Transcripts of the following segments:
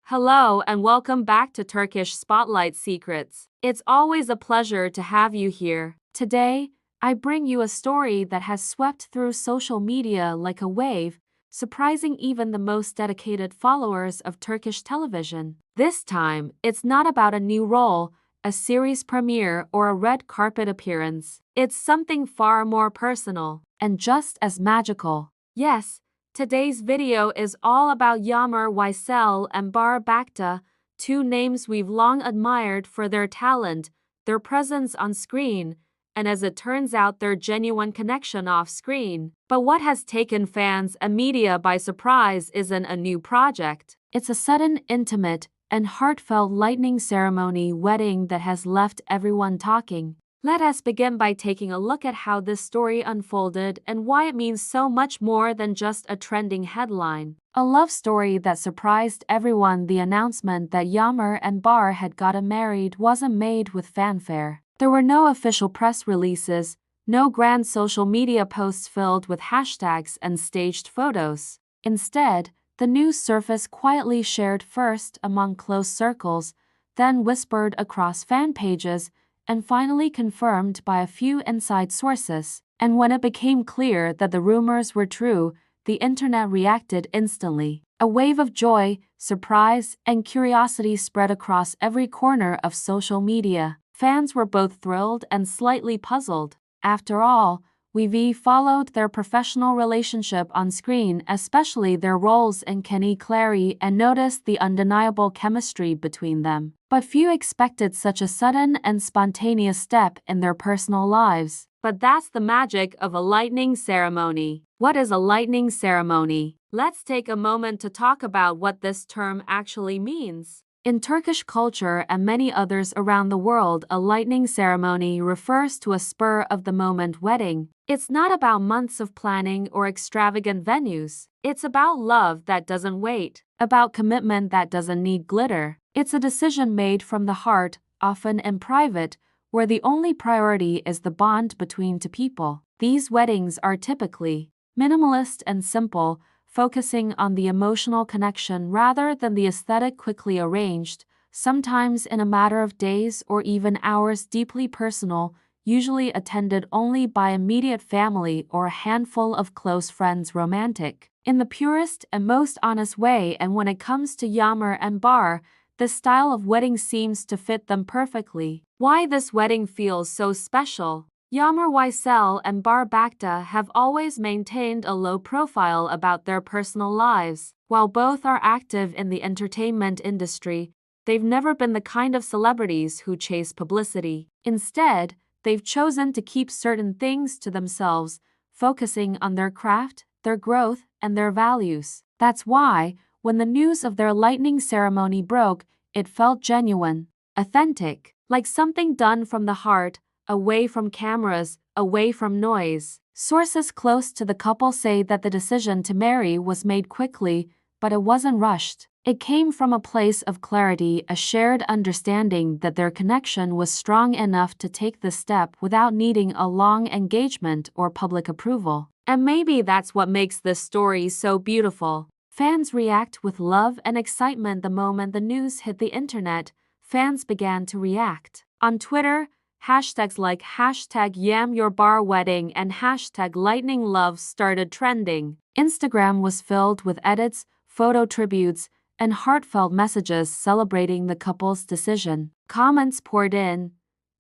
Hello and welcome back to Turkish Spotlight Secrets. It's always a pleasure to have you here. Today, I bring you a story that has swept through social media like a wave, surprising even the most dedicated followers of Turkish television. This time, it's not about a new role, a series premiere, or a red carpet appearance. It's something far more personal and just as magical. Yes, today's video is all about Yağmur Yücel and Bahar Baktı, two names we've long admired for their talent, their presence on screen, and as it turns out their genuine connection off-screen. But what has taken fans and media by surprise isn't a new project. It's a sudden, intimate, and heartfelt lightning ceremony wedding that has left everyone talking. Let us begin by taking a look at how this story unfolded and why it means so much more than just a trending headline. A love story that surprised everyone. The announcement that Yağmur and Bahar had gotten married wasn't made with fanfare. There were no official press releases, no grand social media posts filled with hashtags and staged photos. Instead, the news surfaced quietly, shared first among close circles, then whispered across fan pages, and finally confirmed by a few inside sources. And when it became clear that the rumors were true, the internet reacted instantly. A wave of joy, surprise, and curiosity spread across every corner of social media. Fans were both thrilled and slightly puzzled. After all, we've followed their professional relationship on screen, especially their roles in Kenny Clary, and noticed the undeniable chemistry between them. But few expected such a sudden and spontaneous step in their personal lives. But that's the magic of a lightning ceremony. What is a lightning ceremony? Let's take a moment to talk about what this term actually means. In Turkish culture and many others around the world, a lightning ceremony refers to a spur-of-the-moment wedding. It's not about months of planning or extravagant venues. It's about love that doesn't wait, about commitment that doesn't need glitter. It's a decision made from the heart, often in private, where the only priority is the bond between two people. These weddings are typically minimalist and simple, focusing on the emotional connection rather than the aesthetic, quickly arranged, sometimes in a matter of days or even hours, deeply personal, usually attended only by immediate family or a handful of close friends, romantic in the purest and most honest way. And when it comes to Yağmur and Bahar, this style of wedding seems to fit them perfectly. Why this wedding feels so special? Yağmur Yücel and Bahar Baktı have always maintained a low profile about their personal lives. While both are active in the entertainment industry, they've never been the kind of celebrities who chase publicity. Instead, they've chosen to keep certain things to themselves, focusing on their craft, their growth, and their values. That's why, when the news of their lightning ceremony broke, it felt genuine, authentic, like something done from the heart, away from cameras, away from noise. Sources close to the couple say that the decision to marry was made quickly, but it wasn't rushed. It came from a place of clarity, a shared understanding that their connection was strong enough to take the step without needing a long engagement or public approval. And maybe that's what makes this story so beautiful. Fans react with love and excitement. The moment the news hit the internet, fans began to react. On Twitter, hashtags like #YağmurBaharWedding and #LightningLove started trending. Instagram was filled with edits, photo tributes, and heartfelt messages celebrating the couple's decision. Comments poured in.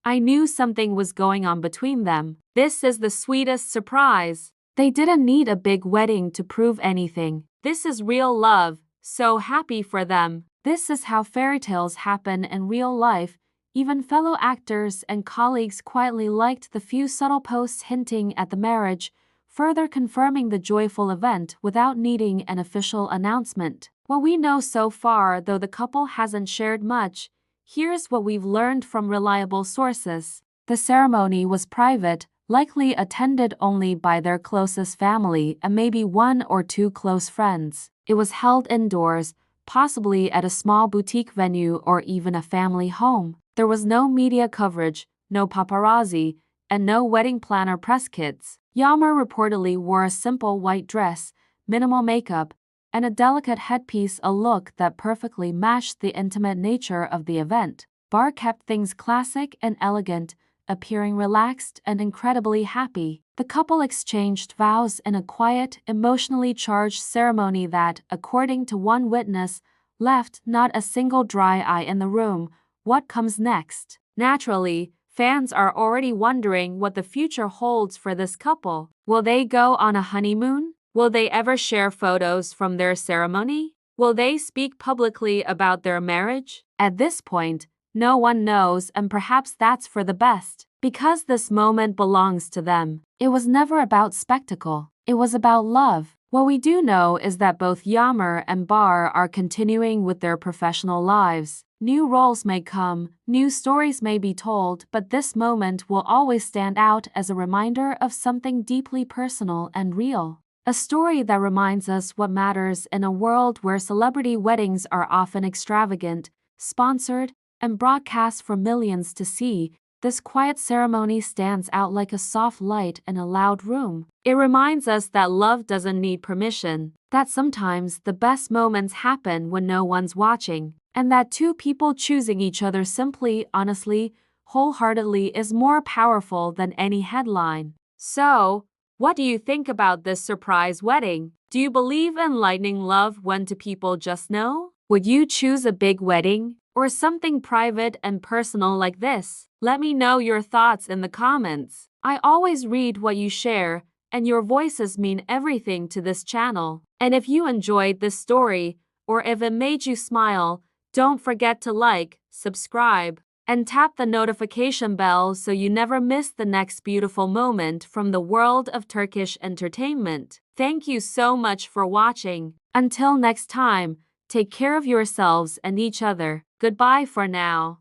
"I knew something was going on between them. This is the sweetest surprise. They didn't need a big wedding to prove anything. This is real love. So happy for them." This is how fairy tales happen in real life. Even fellow actors and colleagues quietly liked the few subtle posts hinting at the marriage, further confirming the joyful event without needing an official announcement. What we know so far, though the couple hasn't shared much, here's what we've learned from reliable sources. The ceremony was private, likely attended only by their closest family and maybe one or two close friends. It was held indoors, possibly at a small boutique venue or even a family home. There was no media coverage, no paparazzi, and no wedding planner press kits. Yağmur reportedly wore a simple white dress, minimal makeup, and a delicate headpiece, a look that perfectly matched the intimate nature of the event. Bar kept things classic and elegant, appearing relaxed and incredibly happy. The couple exchanged vows in a quiet, emotionally charged ceremony that, according to one witness, left not a single dry eye in the room. What comes next? Naturally, fans are already wondering what the future holds for this couple. Will they go on a honeymoon? Will they ever share photos from their ceremony? Will they speak publicly about their marriage? At this point, no one knows, and perhaps that's for the best, because this moment belongs to them. It was never about spectacle. It was about love. What we do know is that both Yammer and Bar are continuing with their professional lives. New roles may come, new stories may be told, but this moment will always stand out as a reminder of something deeply personal and real. A story that reminds us what matters in a world where celebrity weddings are often extravagant, sponsored, and broadcast for millions to see. This quiet ceremony stands out like a soft light in a loud room. It reminds us that love doesn't need permission, that sometimes the best moments happen when no one's watching, and that two people choosing each other simply, honestly, wholeheartedly is more powerful than any headline. So, what do you think about this surprise wedding? Do you believe in lightning love when two people just know? Would you choose a big wedding or something private and personal like this? Let me know your thoughts in the comments. I always read what you share, and your voices mean everything to this channel. And if you enjoyed this story, or if it made you smile, don't forget to like, subscribe, and tap the notification bell so you never miss the next beautiful moment from the world of Turkish entertainment. Thank you so much for watching. Until next time, take care of yourselves and each other. Goodbye for now.